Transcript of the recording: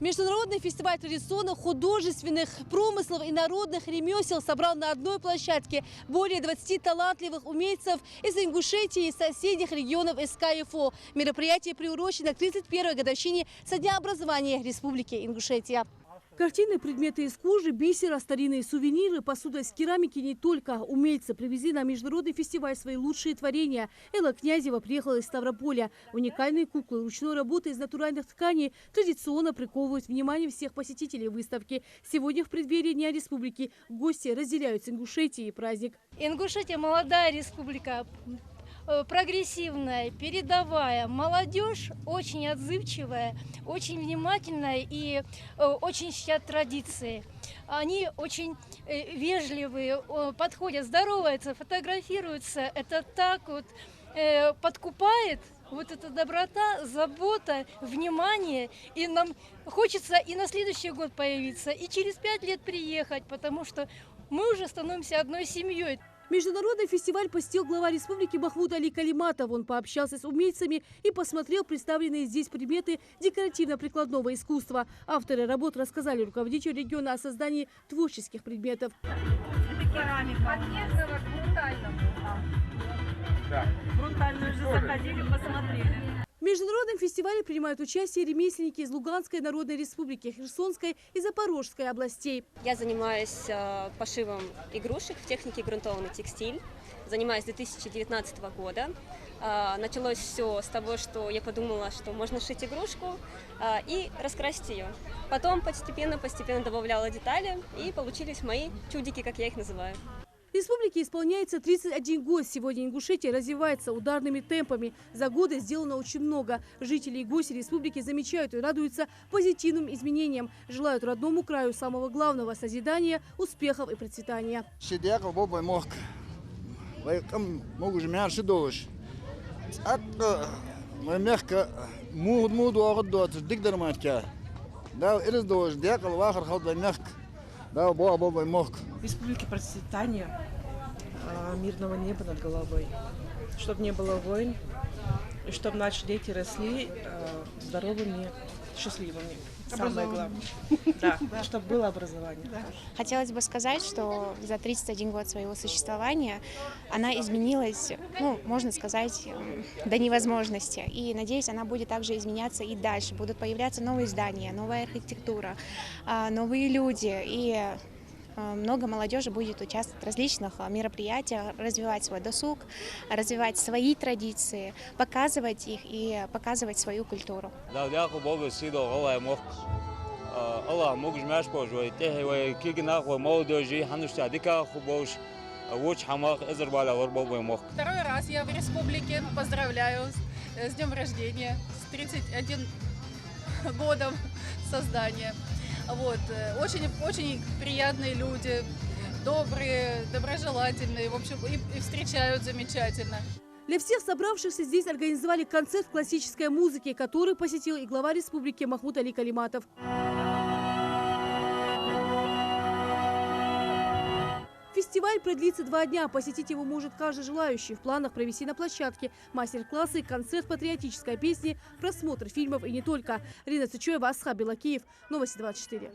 Международный фестиваль традиционных художественных промыслов и народных ремесел собрал на одной площадке более 20 талантливых умельцев из Ингушетии и соседних регионов СКФО. Мероприятие приурочено к 31-й годовщине со дня образования Республики Ингушетия. Картины, предметы из кожи, бисера, старинные сувениры, посуда из керамики не только. Умельцы привезли на международный фестиваль свои лучшие творения. Элла Князева приехала из Ставрополя. Уникальные куклы ручной работы из натуральных тканей традиционно приковывают внимание всех посетителей выставки. Сегодня в преддверии Дня Республики гости разделяют с Ингушетией праздник. Ингушетия – молодая республика, прогрессивная, передовая. Молодежь очень отзывчивая, очень внимательная и очень чтят традиции. Они очень вежливые, подходят, здороваются, фотографируются. Это так вот подкупает. Вот эта доброта, забота, внимание. И нам хочется и на следующий год появиться, и через 5 лет приехать, потому что мы уже становимся одной семьей. Международный фестиваль посетил глава республики Махмуд Али Калиматов. Он пообщался с умельцами и посмотрел представленные здесь предметы декоративно-прикладного искусства. Авторы работ рассказали руководителю региона о создании творческих предметов. Это керамика. Брутально уже заходили, посмотрели. В международном фестивале принимают участие ремесленники из Луганской Народной Республики, Херсонской и Запорожской областей. Я занимаюсь пошивом игрушек в технике грунтованный текстиль. Занимаюсь с 2019 года. Началось все с того, что я подумала, что можно шить игрушку и раскрасить ее. Потом постепенно добавляла детали, и получились мои чудики, как я их называю. Республике исполняется 31 год. Сегодня Ингушетия развивается ударными темпами. За годы сделано очень много. Жители и гости республики замечают и радуются позитивным изменениям. Желают родному краю самого главного – созидания, успехов и процветания. Республики процветания, мирного неба над головой, чтобы не было войн, и чтобы наши дети росли здоровыми, счастливыми. Самое главное. Да, чтобы было образование. Хотелось бы сказать, что за 31 год своего существования она изменилась, можно сказать, до невозможности. И, надеюсь, она будет также изменяться и дальше. Будут появляться новые здания, новая архитектура, новые люди. И много молодежи будет участвовать в различных мероприятиях, развивать свой досуг, развивать свои традиции, показывать их и показывать свою культуру. Второй раз я в республике. Поздравляю с днем рождения, с 31 годом создания. Очень приятные люди, добрые, доброжелательные, в общем, и встречают замечательно. Для всех собравшихся здесь организовали концерт классической музыки, который посетил и глава республики Махмуд Али Калиматов. Фестиваль продлится 2 дня. Посетить его может каждый желающий. В планах провести на площадке мастер-классы, концерт патриотической песни, просмотр фильмов и не только. Рина Цычоева, Асхаб Белакиев. Новости 24.